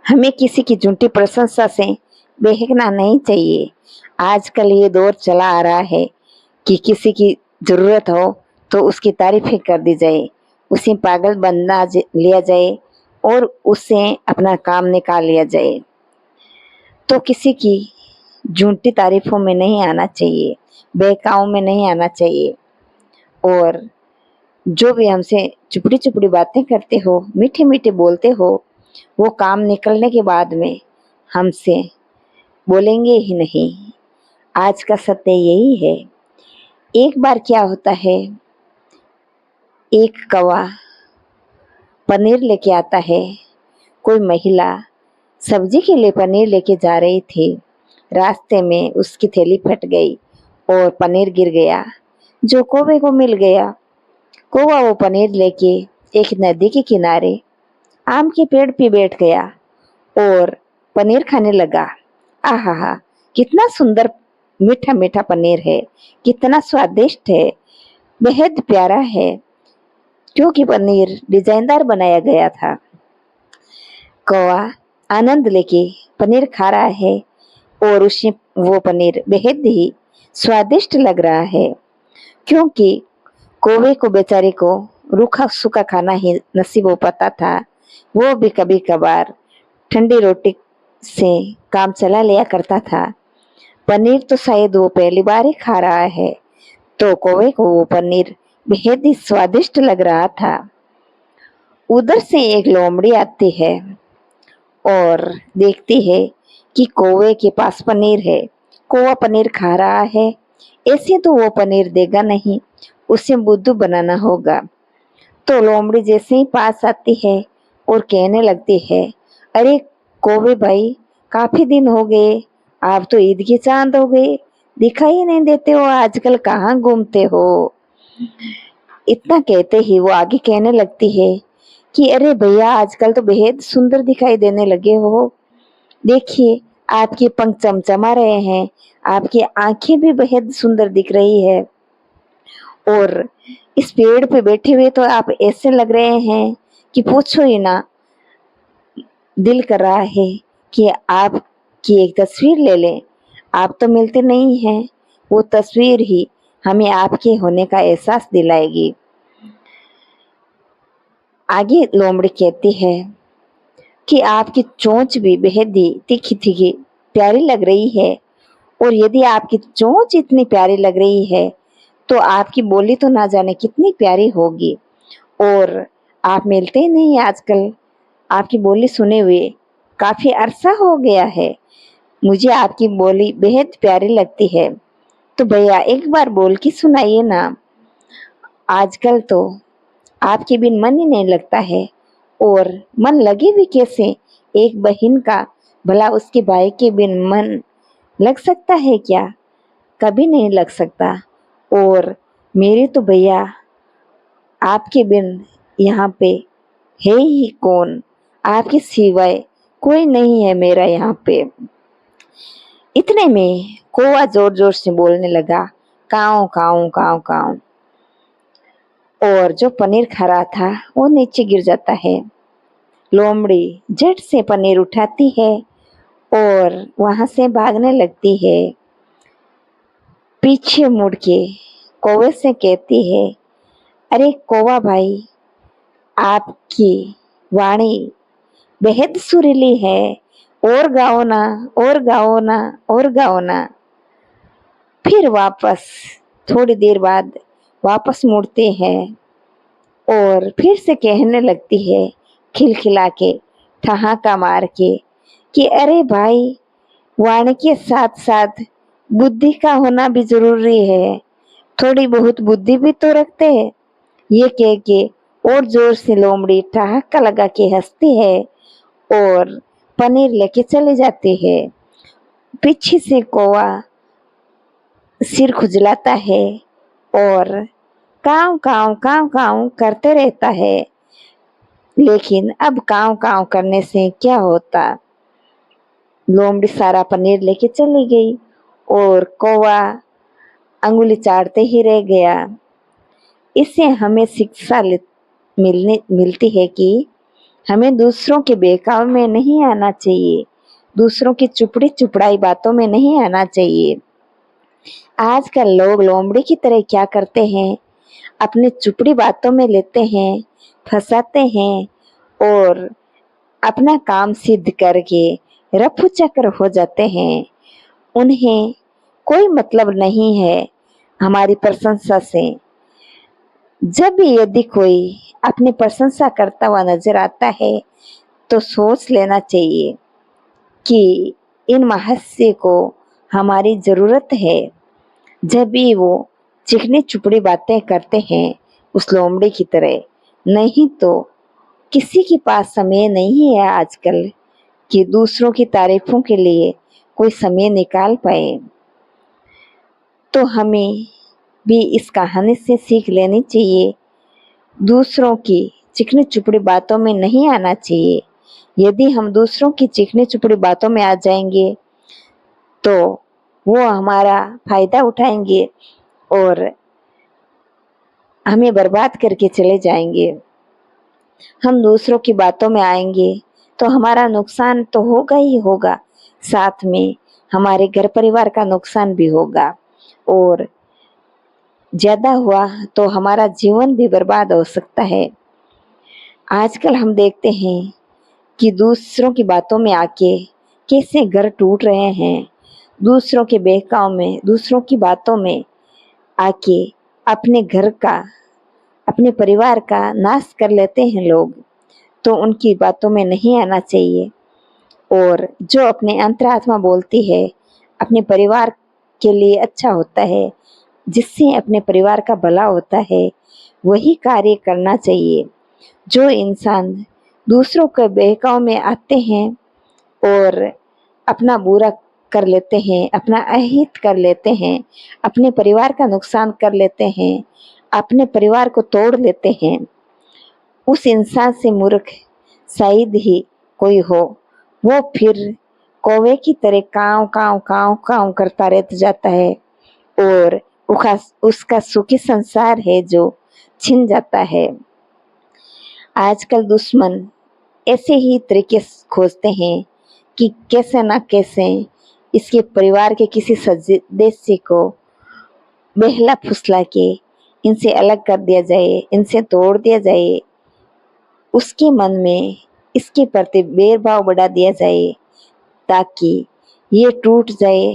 हमें किसी की झूठी प्रशंसा से बहकना नहीं चाहिए। आजकल ये दौर चला आ रहा है कि किसी की जरूरत हो तो उसकी तारीफें कर दी जाए, उसे पागल बना लिया जाए और उससे अपना काम निकाल लिया जाए। तो किसी की झूठी तारीफों में नहीं आना चाहिए, बहकावों में नहीं आना चाहिए। और जो भी हमसे चुपड़ी चुपड़ी बातें करते हो, मीठे मीठे बोलते हो, वो काम निकलने के बाद में हमसे बोलेंगे ही नहीं। आज का सत्य यही है। एक बार क्या होता है, एक कौवा पनीर लेके आता है। कोई महिला सब्जी के लिए पनीर लेके जा रही थी। रास्ते में उसकी थैली फट गई और पनीर गिर गया, जो कौवे को मिल गया। कौवा वो पनीर लेके एक नदी के किनारे आम के पेड़ पे बैठ गया और पनीर खाने लगा। आहा, कितना सुंदर मीठा मीठा पनीर है, कितना स्वादिष्ट है, बेहद प्यारा है, क्योंकि पनीर डिजाइनदार बनाया गया था। कौवा आनंद लेके पनीर खा रहा है और उसे वो पनीर बेहद ही स्वादिष्ट लग रहा है, क्योंकि कौवे को बेचारे को रूखा सूखा खाना ही नसीब हो पाता था। वो भी कभी कभार ठंडी रोटी से काम चला लिया करता था। पनीर तो शायद वो पहली बार ही खा रहा है, तो कौवे को वो पनीर बेहद ही स्वादिष्ट लग रहा था। उधर से एक लोमड़ी आती है और देखती है कि कौवे के पास पनीर है। कौवा पनीर खा रहा है, ऐसे तो वो पनीर देगा नहीं, उसे बुद्धू बनाना होगा। तो लोमड़ी जैसे ही पास आती है और कहने लगती है, अरे कौवे भाई, काफी दिन हो गए, आप तो ईद के चांद हो गए, दिखाई नहीं देते हो, आजकल कहाँ घूमते हो। इतना कहते ही वो आगे कहने लगती है कि अरे भैया, आजकल तो बेहद सुंदर दिखाई देने लगे हो। देखिए, आपके पंख चमचमा रहे हैं, आपकी आंखें भी बेहद सुंदर दिख रही है, और इस पेड़ पे बैठे हुए तो आप ऐसे लग रहे हैं कि पूछो ही ना। दिल कर रहा है कि आपकी एक तस्वीर ले लें। आप तो मिलते नहीं हैं, वो तस्वीर ही हमें आपके होने का एहसास दिलाएगी। आगे लोमड़ी कहती है कि आपकी चोंच भी बेहद ही तीखी तीखी प्यारी लग रही है, और यदि आपकी चोंच इतनी प्यारी लग रही है तो आपकी बोली तो ना जाने कितनी प्यारी होगी। और आप मिलते ही नहीं आजकल, आपकी बोली सुने हुए काफी अरसा हो गया है। मुझे आपकी बोली बेहद प्यारी लगती है, तो भैया एक बार बोल के सुनाइए ना। आजकल तो आपके बिन मन ही नहीं लगता है, और मन लगे भी कैसे। एक बहन का भला उसके भाई के बिन मन लग सकता है क्या? कभी नहीं लग सकता। और मेरी तो भैया आपके बिन यहाँ पे है ही कौन, आपके सिवाय कोई नहीं है मेरा यहाँ पे। इतने में कौवा जोर जोर से बोलने लगा, काऊ काऊ काऊ काऊ। और जो पनीर खा रहा था वो नीचे गिर जाता है। लोमड़ी झट से पनीर उठाती है और वहां से भागने लगती है। पीछे मुड़ के कौवे से कहती है, अरे कौवा भाई, आपकी वाणी बेहद सुरीली है, और गाओ ना, और गाओ ना, और गाओ ना। फिर वापस थोड़ी देर बाद वापस मुड़ते हैं और फिर से कहने लगती है, खिलखिला के, ठहाका मार के, कि अरे भाई, वाणी के साथ साथ बुद्धि का होना भी जरूरी है, थोड़ी बहुत बुद्धि भी तो रखते हैं। ये कह के और जोर से लोमड़ी ठहाका लगा के हंसती है और पनीर लेके चले जाते हैं। पीछे से कौवा सिर खुजलाता है और काव काव काव काव करते रहता है, लेकिन अब काव काव करने से क्या होता। लोमड़ी सारा पनीर लेके चली गई और कौवा अंगुली चाटते ही रह गया। इससे हमें शिक्षा मिलती है कि हमें दूसरों के बहकावे में नहीं आना चाहिए, दूसरों की चुपड़ी चुपड़ाई बातों में नहीं आना चाहिए। आजकल लोग लोमड़ी की तरह क्या करते हैं, अपनी चुपड़ी बातों में लेते हैं, फंसाते हैं और अपना काम सिद्ध करके रफू चक्कर हो जाते हैं। उन्हें कोई मतलब नहीं है हमारी प्रशंसा से। जब भी यदि कोई अपनी प्रशंसा करता हुआ नजर आता है तो सोच लेना चाहिए कि इन महस्य को हमारी जरूरत है। जब भी वो चिकनी चुपड़ी बातें करते हैं उस लोमड़ी की तरह, नहीं तो किसी के पास समय नहीं है आजकल कि दूसरों की तारीफों के लिए कोई समय निकाल पाए। तो हमें भी इस कहानी से सीख लेनी चाहिए, दूसरों की चिकनी चुपड़ी बातों में नहीं आना चाहिए। यदि हम दूसरों की चिकनी चुपड़ी बातों में आ जाएंगे तो वो हमारा फायदा उठाएंगे और हमें बर्बाद करके चले जाएंगे। हम दूसरों की बातों में आएंगे तो हमारा नुकसान तो होगा ही होगा, साथ में हमारे घर परिवार का नुकसान भी होगा और ज्यादा हुआ तो हमारा जीवन भी बर्बाद हो सकता है। आजकल हम देखते हैं कि दूसरों की बातों में आके कैसे घर टूट रहे हैं, दूसरों के बहकाव में, दूसरों की बातों में आके अपने घर का, अपने परिवार का नाश कर लेते हैं लोग। तो उनकी बातों में नहीं आना चाहिए और जो अपने अंतरात्मा बोलती है, अपने परिवार के लिए अच्छा होता है, जिससे अपने परिवार का भला होता है, वही कार्य करना चाहिए। जो इंसान दूसरों के बहकाव में आते हैं और अपना बुरा कर लेते हैं, अपना अहित कर लेते हैं, अपने परिवार का नुकसान कर लेते हैं, अपने परिवार को तोड़ लेते हैं, उस इंसान से मूर्ख शायद ही कोई हो। वो फिर कौवे की तरह काव काव काव काव करता रह जाता है और उसका सुखी संसार है जो छिन जाता है। आजकल दुश्मन ऐसे ही तरीके खोजते हैं कि कैसे ना कैसे इसके परिवार के किसी सदस्य को बहला फुसला के इनसे अलग कर दिया जाए, इनसे तोड़ दिया जाए, उसके मन में इसके प्रति भेदभाव बढ़ा दिया जाए ताकि ये टूट जाए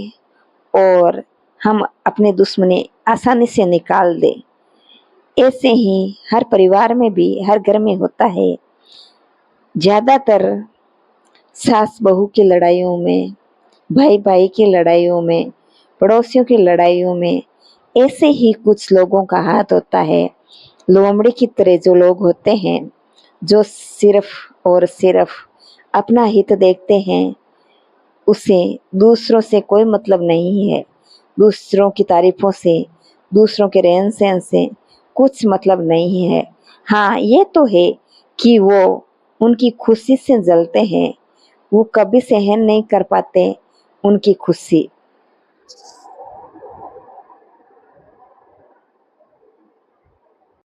और हम अपने दुश्मनी आसानी से निकाल दें। ऐसे ही हर परिवार में भी, हर घर में होता है। ज्यादातर सास बहू की लड़ाइयों में, भाई भाई की लड़ाइयों में, पड़ोसियों की लड़ाइयों में ऐसे ही कुछ लोगों का हाथ होता है। लोमड़ी की तरह जो लोग होते हैं, जो सिर्फ और सिर्फ अपना हित देखते हैं, उसे दूसरों से कोई मतलब नहीं है। दूसरों की तारीफों से, दूसरों के रहन सहन से कुछ मतलब नहीं है। हाँ, ये तो है कि वो उनकी खुशी से जलते हैं, वो कभी सहन नहीं कर पाते उनकी खुशी।